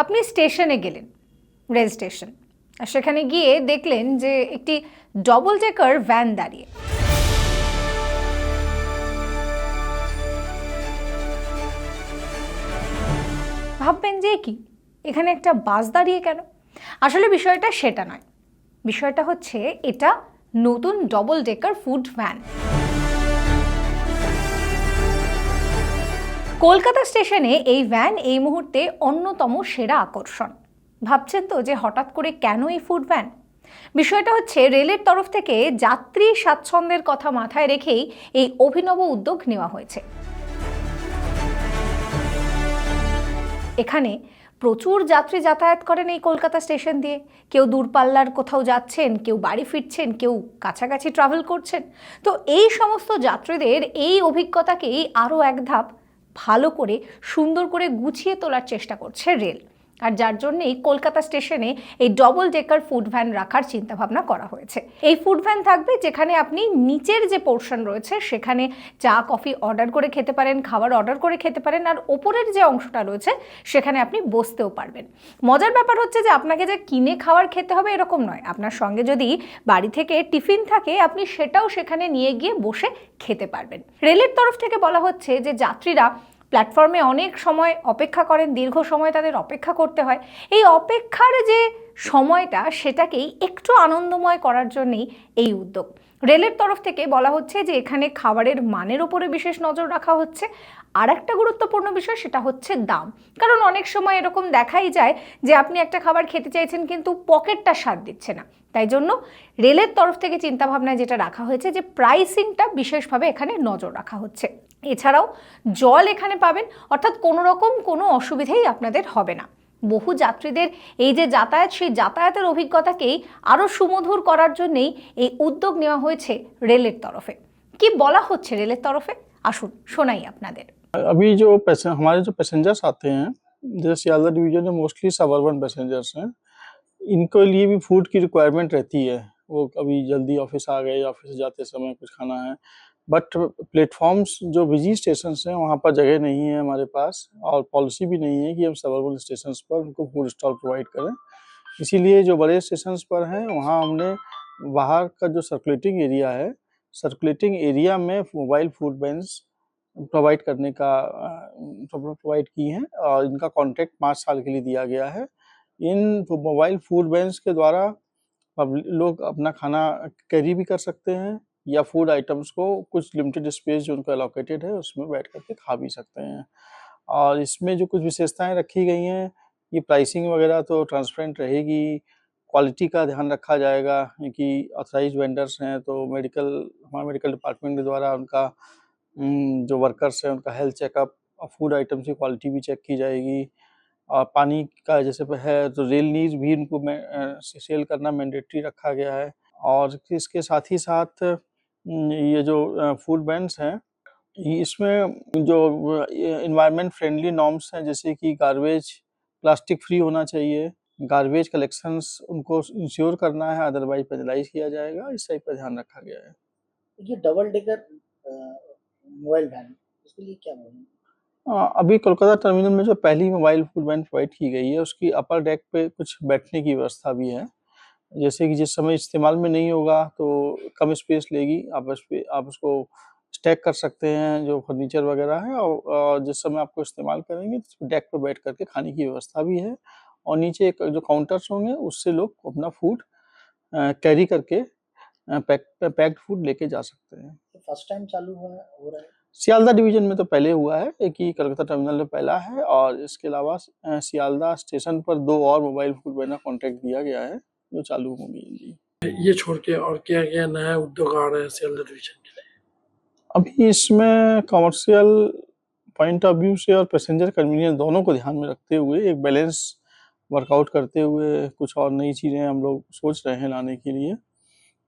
আপনি স্টেশনে গেলেন, রেল স্টেশন, আর সেখানে গিয়ে দেখলেন যে একটি ডবল ডেকার ভ্যান দাঁড়িয়ে। ভাববেন যে কি, এখানে একটা বাস দাঁড়িয়ে কেন? আসলে বিষয়টা সেটা নয়। বিষয়টা হচ্ছে এটা নতুন double decker food van. Kolkata স্টেশনে এই ভ্যান এই মুহূর্তে অন্যতম সেরা আকর্ষণ। ভাবছেন তো যে হঠাৎ করে কেন এই ফুড ভ্যান? বিষয়টা হচ্ছে রেলের তরফ থেকে যাত্রী স্বাচ্ছন্দ্যের কথা মাথায় রেখেই এই অভিনব উদ্যোগ নেওয়া হয়েছে। এখানে প্রচুর যাত্রী যাতায়াত করেন এই কলকাতা স্টেশন দিয়ে। কেউ দূরপাল্লার কোথাও যাচ্ছেন, কেউ বাড়ি ফিরছেন, কেউ কাছাকাছি ট্রাভেল করছেন। তো এই সমস্ত যাত্রীদের এই অভিজ্ঞতাকেই আরও এক ধাপ ভালো করে, সুন্দর করে গুছিয়ে তোলার চেষ্টা করছে রেল। আর যার জন্যেই কলকাতা স্টেশনে এই ডবল ডেকার ফুড ভ্যান রাখার চিন্তাভাবনা করা হয়েছে। এই ফুড ভ্যান থাকবে যেখানে আপনি নিচের যে পোর্শন রয়েছে সেখানে চা কফি অর্ডার করে খেতে পারেন, খাবার অর্ডার করে খেতে পারেন, আর ওপরের যে অংশটা রয়েছে সেখানে আপনি বসতেও পারবেন। মজার ব্যাপার হচ্ছে যে আপনাকে যে কিনে খাবার খেতে হবে এরকম নয়, আপনার সঙ্গে যদি বাড়ি থেকে টিফিন থাকে আপনি সেটাও সেখানে নিয়ে গিয়ে বসে খেতে পারবেন। রেলের তরফ থেকে বলা হচ্ছে যে যাত্রীরা প্ল্যাটফর্মে অনেক সময় অপেক্ষা করেন, দীর্ঘ সময় তাদের অপেক্ষা করতে হয়। এই অপেক্ষার যে সময়টা সেটাকেই একটু আনন্দময় করার জন্যই এই উদ্যোগ। রেলের তরফ থেকে বলা হচ্ছে যে এখানে খাবারের মানের ওপরে বিশেষ নজর রাখা হচ্ছে। আর একটা গুরুত্বপূর্ণ বিষয় সেটা হচ্ছে দাম। কারণ অনেক সময় এরকম দেখাই যায় যে আপনি একটা খাবার খেতে চাইছেন কিন্তু পকেটটা সাথ দিচ্ছে না। তাই জন্য রেলের তরফ থেকে চিন্তাভাবনায় যেটা রাখা হয়েছে যে প্রাইসিংটা বিশেষভাবে এখানে নজর রাখা হচ্ছে। এছাড়াও জল এখানে পাবেন, অর্থাৎ কোনো রকম কোনো অসুবিধেই আপনাদের হবে না। বহু যাত্রীদের এই যে যাতায়াত, সেই যাতায়াতের অভিজ্ঞতাকেই আরও সুমধুর করার জন্যেই এই উদ্যোগ নেওয়া হয়েছে রেলের তরফে। কি বলা হচ্ছে রেলের তরফে, আসুন শোনাই আপনাদের। अभी जो हमारे जो पैसेंजर्स आते हैं, जैसे सियालदह डिवीजन में मोस्टली सबअर्बन पैसेंजर्स हैं, इनके लिए भी फूड की रिक्वायरमेंट रहती है। वो कभी जल्दी ऑफिस आ गए, ऑफिस से जाते समय कुछ खाना है, बट प्लेटफॉर्म्स जो बिजी स्टेशन हैं वहाँ पर जगह नहीं है हमारे पास, और पॉलिसी भी नहीं है कि हम सबअर्बन स्टेशन पर उनको फूड स्टॉल प्रोवाइड करें। इसीलिए जो बड़े स्टेशन पर हैं वहाँ हमने बाहर का जो सर्कुलेटिंग एरिया है, सर्कुलेटिंग एरिया में मोबाइल फूड वैन्स प्रोवाइड करने का प्रोवाइड की हैं, और इनका कॉन्ट्रैक्ट 5 साल के लिए दिया गया है। इन मोबाइल फूड वैन्स के द्वारा लोग अपना खाना कैरी भी कर सकते हैं, या फूड आइटम्स को कुछ लिमिटेड स्पेस जो उनको एलोकेटेड है उसमें बैठ करके खा भी सकते हैं। और इसमें जो कुछ विशेषताएं रखी गई हैं, ये प्राइसिंग वगैरह तो ट्रांसपेरेंट रहेगी, क्वालिटी का ध्यान रखा जाएगा कि ऑथराइज्ड वेंडर्स हैं तो हमारे मेडिकल डिपार्टमेंट के द्वारा उनका जो वर्कर्स हैं उनका हेल्थ चेकअप और फूड आइटम्स की क्वालिटी भी चेक की जाएगी। और पानी का जैसे है तो रेल नीज भी इनको सेल करना मैंडेटरी रखा गया है। और इसके साथ ही साथ ये जो फूड बैंड्स हैं, इसमें जो इन्वायरमेंट फ्रेंडली नॉर्म्स हैं, जैसे कि गार्बेज प्लास्टिक फ्री होना चाहिए, गार्बेज कलेक्शंस उनको इंश्योर करना है, अदरवाइज पेनलाइज किया जाएगा, इस टाइप का ध्यान रखा गया है। ये डबल डेकर मोबाइल वैन, इसके लिए क्या बोलेंगे? अभी कोलकाता टर्मिनल में जो पहली मोबाइल फूड वैन प्रोवाइड की गई है उसकी अपर डेक पे कुछ बैठने की व्यवस्था भी है, जैसे कि जिस समय इस्तेमाल में नहीं होगा तो कम स्पेस लेगी, आप उसको स्टैक कर सकते हैं जो फर्नीचर वगैरह है, और जिस समय आपको इस्तेमाल करेंगे तो डेक पे बैठ करके खाने की व्यवस्था भी है। और नीचे एक जो काउंटर्स होंगे उससे लोग अपना फूड कैरी करके पैक्ड फूड लेके जा सकते हैं। फर्स्ट टाइम चालू हो रहा है? सियालदह डिवीजन में तो पहले हुआ है, एक ही कलकत्ता टर्मिनल में पहला है, और इसके अलावा सियालदह स्टेशन पर 2 और मोबाइल फूड वैन का कॉन्ट्रैक्ट दिया गया है जो चालू होंगी। ये छोड़ के और क्या क्या नया उद्योग आ रहे हैं सियालदह डिवीजन के लिए? अभी इसमें कमर्शियल पॉइंट ऑफ व्यू से और पैसेंजर कन्वीनियंस दोनों को ध्यान में रखते हुए एक बैलेंस वर्कआउट करते हुए कुछ और नई चीज़ें हम लोग सोच रहे हैं लाने के लिए।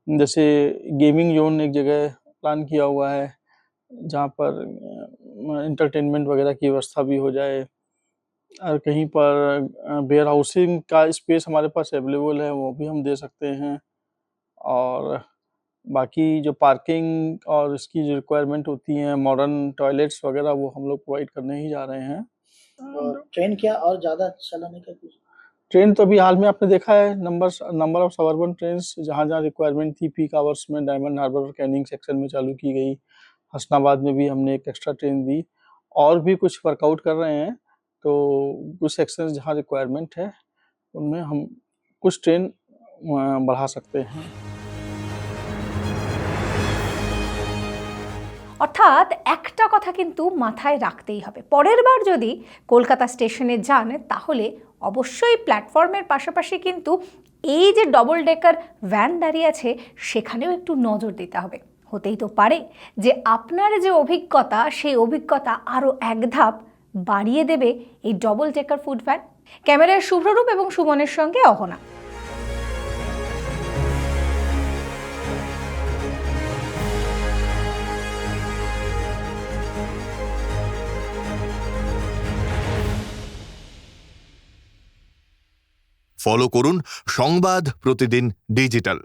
जैसे गेमिंग जोन एक जगह प्लान किया हुआ है जहाँ पर इंटरटेनमेंट वगैरह की व्यवस्था भी हो जाए, और कहीं पर वेयर हाउसिंग का स्पेस हमारे पास अवेलेबल है वो भी हम दे सकते हैं। और बाकी जो पार्किंग और इसकी जो रिक्वायरमेंट होती है, मॉडर्न टॉयलेट्स वगैरह, वो हम लोग प्रोवाइड करने ही जा रहे हैं। और ट्रेन क्या और ज्यादा चलाने का कुछ? ट्रेन तो अभी हाल में आपने देखा है, नंबर ऑफ सबअर्बन ट्रेन्स जहाँ जहाँ रिक्वायरमेंट थी पीक आवर्स में डायमंड हार्बर और कैनिंग सेक्शन में चालू की गई। हसनाबाद में भी हमने एक एक्स्ट्रा ट्रेन दी, और भी कुछ वर्कआउट कर रहे हैं। तो कुछ सेक्शन जहाँ रिक्वायरमेंट है उनमें हम कुछ ट्रेन बढ़ा सकते हैं। অর্থাৎ একটা কথা কিন্তু মাথায় রাখতেই হবে, পরের বার যদি কলকাতা স্টেশনে যান তাহলে অবশ্যই প্ল্যাটফর্মের পাশাপাশি কিন্তু এই যে ডবল ডেকার ভ্যান দাঁড়িয়ে আছে সেখানেও একটু নজর দিতে হবে। হতেই তো পারে যে আপনার যে অভিজ্ঞতা সেই অভিজ্ঞতা আরও এক ধাপ বাড়িয়ে দেবে এই ডবল ডেকার ফুড ভ্যান। ক্যামেরায় শুভ্ররূপ এবং সুমনের সঙ্গে অহনা। ফলো করুন সংবাদ প্রতিদিন ডিজিটাল।